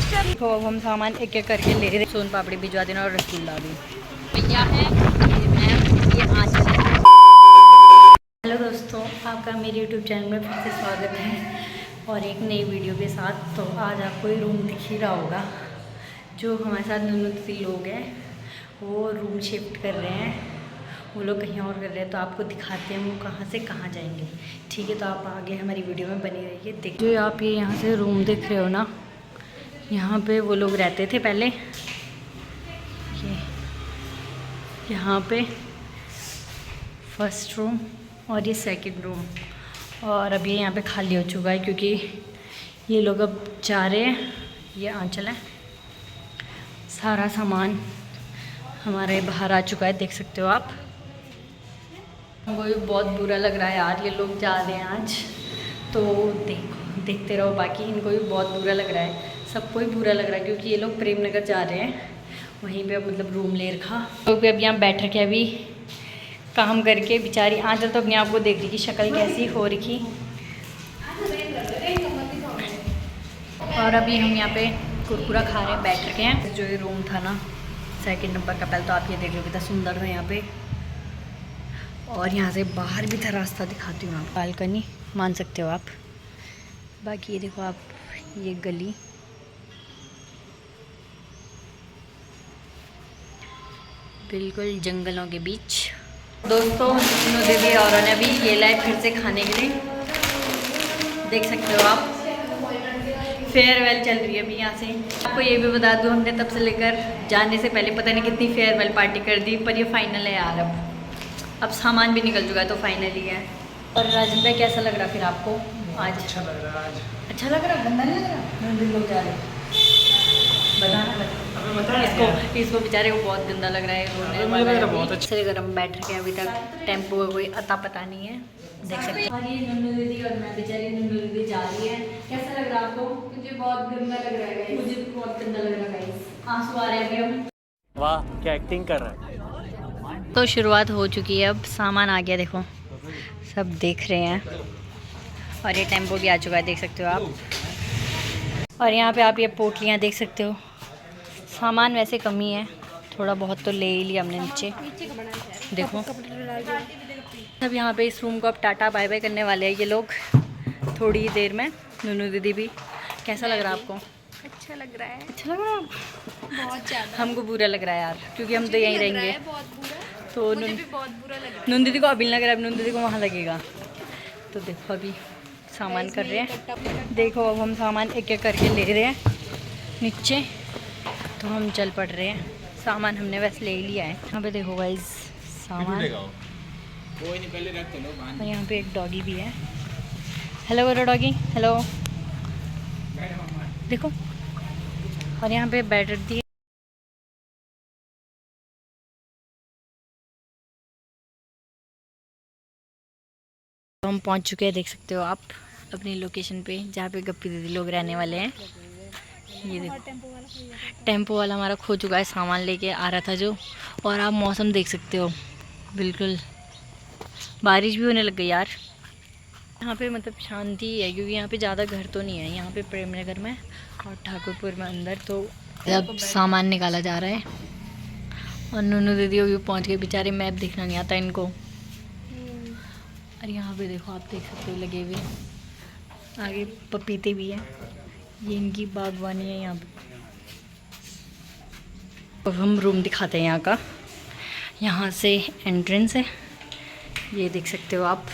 देखो अब हम सामान एक एक करके ले रहे। सोन पापड़ी भिजवा देना और रसगुल्ला भी भैया है। ये मैम, ये आंचल है। हेलो दोस्तों, आपका मेरे यूट्यूब चैनल में फिर से स्वागत है और एक नई वीडियो के साथ। तो आज आपको ये रूम दिख ही रहा होगा। जो हमारे साथ नुनुती लोग हैं वो रूम शिफ्ट कर रहे हैं। वो लोग कहीं और कर रहे हैं तो आपको दिखाते हैं वो कहाँ से कहाँ जाएंगे। ठीक है, तो आप आगे हमारी वीडियो में बने रहिए। देख जो आप ये यहाँ से रूम देख रहे हो ना, यहाँ पे वो लोग रहते थे पहले। ये यहाँ पे फर्स्ट रूम और ये सेकंड रूम, और अब ये यहाँ पे खाली हो चुका है क्योंकि ये लोग अब जा रहे हैं। ये आंचल है। सारा सामान हमारे बाहर आ चुका है, देख सकते हो आप। हमको भी बहुत बुरा लग रहा है यार, ये लोग जा रहे हैं आज। तो देखते रहो। बाकी इनको भी बहुत बुरा लग रहा है, सबको ही बुरा लग रहा है क्योंकि ये लोग प्रेम नगर जा रहे हैं। वहीं पे मतलब रूम ले रखा। तो अब यहाँ बैठ के अभी काम करके बेचारी आंचल तो अपने आप को देख रही कि शक्ल कैसी हो रखी। और अभी हम यहाँ पे कुरकुरा खा रहे हैं बैठ के हैं। जो ये रूम था ना सेकंड नंबर का, पहले तो आप ये देख लो कितना सुंदर था यहाँ पे। और यहाँ से बाहर भी था रास्ता, दिखाती हूँ आप। बालकनी मान सकते हो आप। बाकी ये देखो आप, ये गली बिल्कुल जंगलों के बीच। दोस्तों दीदी और ने भी ये लाए फिर से खाने के लिए, देख सकते हो आप। फेयरवेल चल रही है अभी यहाँ से। आपको ये भी बता दूँ, हमने तब से लेकर जाने से पहले पता नहीं कितनी फेयरवेल पार्टी कर दी, पर ये फाइनल है यार। अब सामान भी निकल चुका है तो फाइनली है। और राजन भाई कैसा लग रहा फिर आपको आज? अच्छा लग रहा है आज। अच्छा लग रहा, गंदा नहीं लग रहा? नंदी लोग जा रहे हैं, बताना इसको बेचारे को बहुत गंदा लग रहा है। मुझे लग रहा बहुत अच्छा। अगर हम बैठ रहे हैं अभी तक, टेम्पो का कोई अता पता नहीं है, देख सकते हैं। और ये नन्नू दीदी और मैं बेचारी नन्नू दीदी जा रही है। कैसा लग रहा है आपको? मुझे बहुत गंदा लग रहा है, मुझे भी बहुत गंदा लग रहा है। आंसू आ रहे हैं अभी हम। वाह क्या एक्टिंग कर रहा है। तो शुरुआत हो चुकी है, अब सामान आ गया, देखो सब देख रहे हैं। और ये टेम्पो भी आ चुका है, देख सकते हो आप। और यहाँ पे आप ये पोटलियाँ देख सकते हो। सामान वैसे कमी है, थोड़ा बहुत तो ले ही लिया हमने नीचे, देखो। अब यहाँ पे इस रूम को अब टाटा बाय बाय करने वाले हैं ये लोग थोड़ी ही देर में। नूनू दीदी भी। कैसा लग रहा है आपको? अच्छा लग रहा है। अच्छा लग रहा है बहुत ज़्यादा। हमको बुरा लग रहा है यार, क्योंकि हम तो यहीं रहेंगे। बहुत बुरा। तो मुझे भी बहुत बुरा लग रहा है। नून दीदी को अभी लग रहा है, नून दीदी को वहाँ लगेगा। तो देखो अभी सामान कर रहे हैं। देखो अब हम सामान एक एक करके ले रहे हैं नीचे। तो हम चल पड़ रहे हैं। सामान हमने वैसे ले लिया है। यहाँ पे देखो गाइस सामान। और यहाँ पे एक डॉगी भी है। हेलो करो डॉगी, हेलो। देखो, और यहाँ पे बैठ दिए। तो हम पहुँच चुके हैं, देख सकते हो आप, अपनी लोकेशन पे जहाँ पे गप्पी दीदी लोग रहने वाले हैं। ये देखो टेम्पो वाला हमारा खो चुका है, सामान लेके आ रहा था जो। और आप मौसम देख सकते हो, बिल्कुल बारिश भी होने लग गई यार। यहाँ पे मतलब शांति है क्योंकि यहाँ पे ज़्यादा घर तो नहीं है। यहाँ पे प्रेम नगर में और ठाकुरपुर में अंदर। तो अब सामान निकाला जा रहा है। और नूनू दीदी भी पहुँच गए, बेचारे मैप देखना नहीं आता इनको। और यहाँ पे देखो आप देख सकते हो लगे हुए आगे पपीते भी हैं। ये इनकी बागवानी है यहाँ पे। अब हम रूम दिखाते हैं यहाँ का। यहाँ से एंट्रेंस है, ये देख सकते हो आप।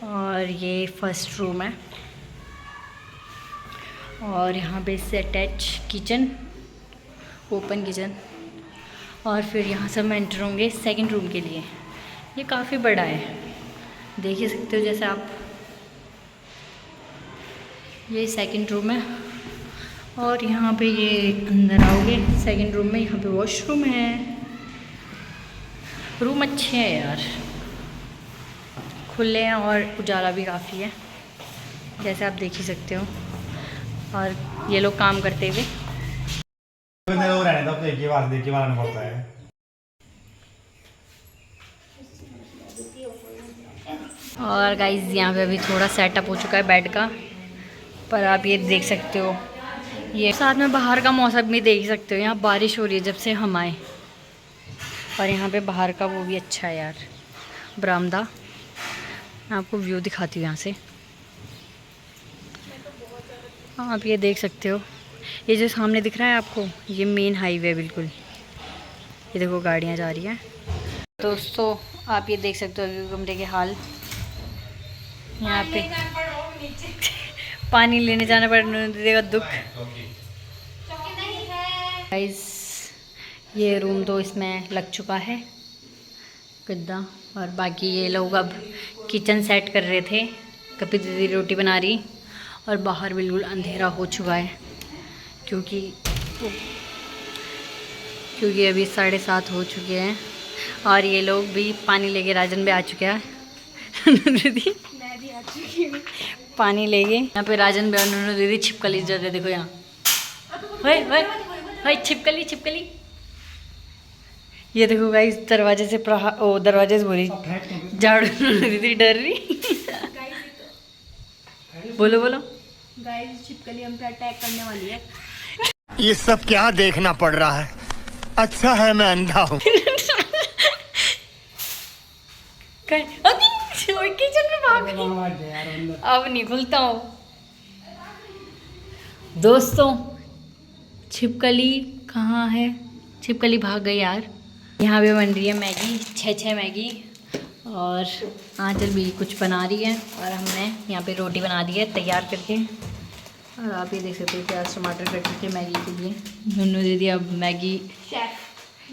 और ये फर्स्ट रूम है। और यहाँ पे इससे अटैच किचन, ओपन किचन। और फिर यहाँ से हम एंटर होंगे सेकंड रूम के लिए। ये काफ़ी बड़ा है, देख ही सकते हो जैसे आप। ये सेकंड रूम है। और यहाँ पे ये अंदर आओगे सेकंड रूम में, यहाँ पे वॉशरूम है। रूम अच्छे हैं यार, खुले हैं और उजाला भी काफ़ी है, जैसे आप देख ही सकते हो। और ये लोग काम करते हुए। और गाइस यहाँ पे अभी थोड़ा सेटअप हो चुका है बेड का, पर आप ये देख सकते हो ये साथ में बाहर का मौसम भी देख सकते हो, यहाँ बारिश हो रही है जब से हम आए। और यहाँ पे बाहर का वो भी अच्छा है यार, बरामदा। मैं आपको व्यू दिखाती हूँ यहाँ से। हाँ, आप ये देख सकते हो, ये जो सामने दिख रहा है आपको, ये मेन हाईवे है बिल्कुल। ये देखो गाड़ियाँ जा रही हैं। दोस्तों आप ये देख सकते हो व्यू कमरे के हाल। यहाँ पे पानी लेने जाना पड़ देगा दुख। गाइस ये रूम तो इसमें लग चुका है गद्दा, और बाकी ये लोग अब किचन सेट कर रहे थे। कभी दीदी रोटी बना रही, और बाहर बिल्कुल अंधेरा हो चुका है क्योंकि अभी 7:30 हो चुके हैं। और ये लोग भी पानी लेके, राजन भी आ चुके हैं दीदी मैं भी आ चुकी हूँ। पानी लेके। यहाँ पे राजन भी और नूनू दीदी छिपकली जल रहे, देखो यहाँ। भाई भाई भाई छिपकली। ये देखो गाइस दरवाजे से दरवाजे से बोली झाड़ू, दीदी डर रही। बोलो गाइस छिपकली हम पे अटैक करने वाली है। ये सब क्या देखना पड़ रहा है? अच्छा है मैं अंधा हूँ। किचन में भाग गई। अब नहीं खुलता हूँ। दोस्तों छिपकली कहाँ है? छिपकली भाग गई यार। यहाँ पे बन रही है मैगी, 6 मैगी, और आंचल भी कुछ बना रही है, और हमने यहाँ पे रोटी बना दी है तैयार करके। और आप ये देख सकते हो प्याज टमाटर कट करके मैगी के लिए। नूनू दीदी अब मैगी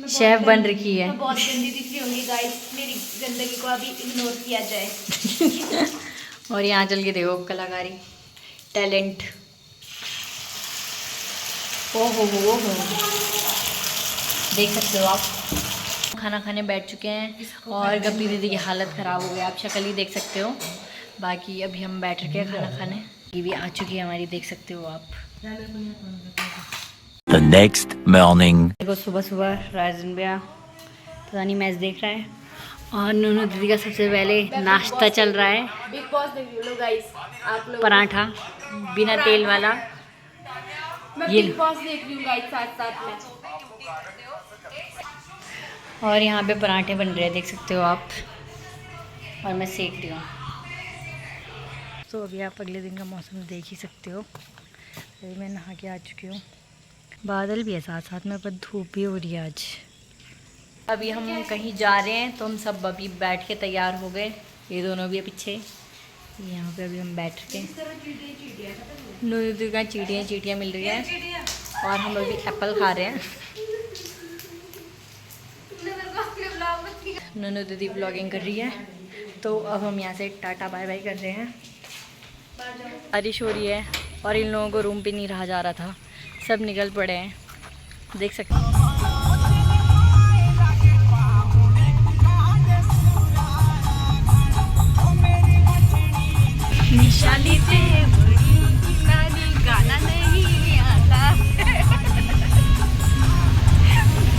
शेफ बन रखी है। बहुत गंदी दिख रही होंगी गाइस, मेरी गंदगी को अभी इग्नोर किया जाए। और यहाँ चल के देखो कलाकारी, टैलेंट। ओहो देख सकते हो आप। खाना खाने बैठ चुके हैं और गप्पी दीदी की हालत ख़राब हो गई, आप शक्ल ही देख सकते हो। बाकी अभी हम बैठ रखे हैं खाना खाने। ये भी आ चुकी है हमारी, देख सकते हो आप। The next morning. देखो सुबह राजन भैया पता नहीं मैच देख रहा है, और नूनू दीदी का सबसे पहले नाश्ता चल रहा है। बिग बॉस देख लो गाइस आप लोग। पराठा बिना तेल वाला। मैं ये बिग बॉस देख रही हूँ गाइस साथ में। और यहाँ पे पराठे बन रहे हैं, देख सकते हो आप, और मैं सेक रही हूँ। तो अभी आप अगले दिन का मौसम देख ही सकते हो। अभी मैं नहा के आ चुकी हूँ। बादल भी है साथ में, पर धूप भी हो रही है आज। अभी हम कहीं जा रहे हैं, तो हम सब अभी बैठ के तैयार हो गए। ये दोनों भी है पीछे, यहाँ पे अभी हम बैठ के नूनू का चींटियाँ मिल रही है, और हम अभी एप्पल खा रहे हैं। नूनू दीदी ब्लॉगिंग कर रही है। तो अब हम यहाँ से टाटा बाय बाय कर रहे हैं। बारिश हो रही है और इन लोगों को रूम पे नहीं रहा जा रहा था, सब निकल पड़े हैं, देख सकते हैं। निशानी से गाना नहीं आता।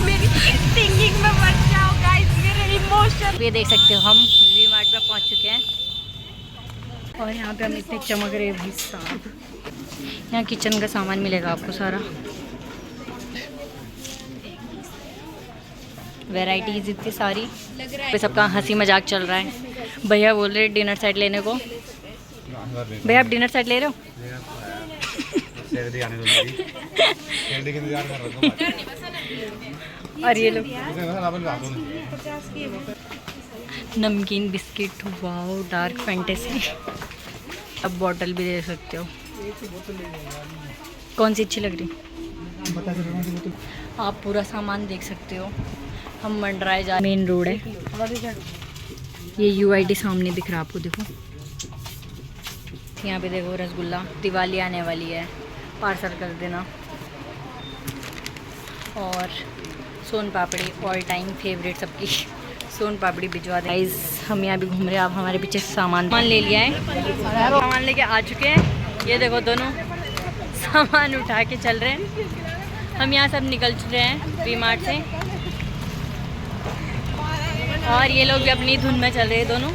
मेरी सिंगिंग में मत जाओ गाइस, मेरे इमोशन। ये देख सकते हो हम वी मार्ट पे पहुंच चुके हैं, और यहाँ पे हम इतने चमक रहे हैं भाई साहब। यहाँ किचन का सामान मिलेगा आपको सारा, वैरायटीज इतनी सारी। लग रहा पे सबका हंसी मजाक चल रहा है। भैया बोल रहे डिनर सेट लेने को। भैया आप डिनर सेट ले रहे हो? और ये लोग नमकीन बिस्किट, वाओ डार्क फैंटेसी। अब बॉटल भी दे सकते हो। कौन सी अच्छी लग रही? आप पूरा सामान देख सकते हो। हम मंडराए जा, मेन रोड है ये। UID सामने दिख रहा है आपको, देखो यहाँ पे देखो रसगुल्ला। दिवाली आने वाली है, पार्सल कर देना। और सोन पापड़ी ऑल टाइम फेवरेट सबकी, सोन पापड़ी भिजवा दें। गाइस हम यहाँ भी घूम रहे हैं, आप हमारे पीछे सामान ले लिया है, सामान लेके आ चुके हैं। ये देखो दोनों सामान उठा के चल रहे हैं। हम यहाँ सब निकल चुके हैं वी मार्ट से, और ये लोग भी अपनी धुन में चल रहे हैं। दोनों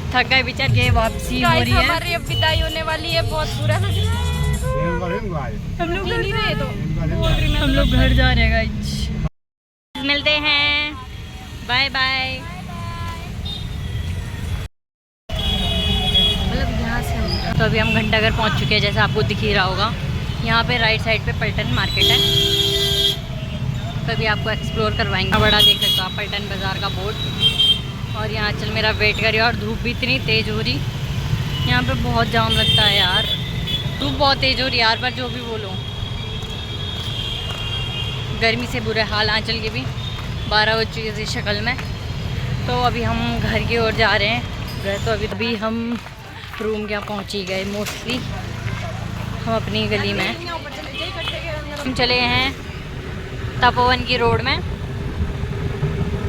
थक गए बेचारे, वापसी हो रही है। हमारी अब विदाई होने वाली है, बहुत बुरा लग रहा है। हम लोग घर जा रहे हैं हम लोग घर जा रहे हैं गाइस। मिलते हैं, बाय बाय। मतलब यहाँ से तो अभी हम घंटाघर पहुँच चुके हैं, जैसा आपको दिख ही रहा होगा। यहाँ पे राइट साइड पे पलटन मार्केट है, कभी आपको एक्सप्लोर करवाएंगे। बड़ा देख सकते हो आप पलटन बाज़ार का बोर्ड। और यहाँ चल मेरा वेट करिए, और धूप भी इतनी तेज़ हो रही, यहाँ पे बहुत जाम लगता है यार। धूप बहुत तेज़ हो रही है यार, पर जो भी बोलो, गर्मी से बुरे हाल। आंचल के भी 12 बज चुकी थी शक्ल में। तो अभी हम घर की ओर जा रहे हैं। घर तो अभी हम रूम क्या पहुँच ही गए मोस्टली। हम अपनी गली में हम चले हैं तपोवन की रोड में,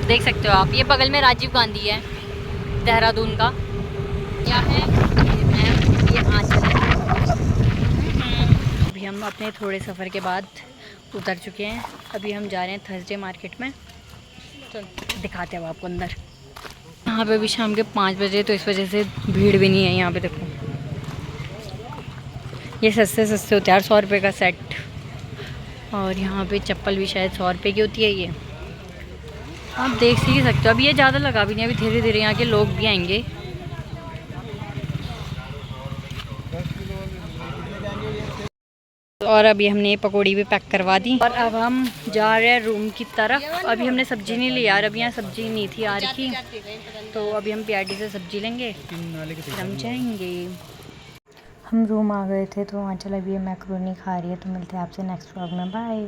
देख सकते हो आप। ये बगल में राजीव गांधी है देहरादून का। क्या है ये आंचल है। अभी हम अपने थोड़े सफ़र के बाद उतर चुके हैं। अभी हम जा रहे हैं थर्सडे मार्केट में, तो दिखाते हैं आपको अंदर। यहाँ पे भी शाम के 5 बजे, तो इस वजह से भीड़ भी नहीं है यहाँ पे। देखो ये सस्ते सस्ते होते हैं यार, 100 रुपये का सेट। और यहाँ पे चप्पल भी शायद 100 रुपये की होती है। ये आप देख ही सकते हो। अभी ये ज़्यादा लगा भी नहीं, अभी धीरे धीरे यहाँ के लोग भी आएंगे। और अभी हमने पकौड़ी भी पैक करवा दी, और अब हम जा रहे हैं रूम की तरफ। अभी हमने सब्ज़ी नहीं ली यार, अभी यहाँ सब्ज़ी नहीं थी आ रखी, तो अभी हम PRT से सब्ज़ी लेंगे, हम जाएंगे। हम रूम आ गए थे, तो आंचल अभी ये मैक्रोनी खा रही है। तो मिलते हैं आपसे नेक्स्ट व्लॉग में, बाय।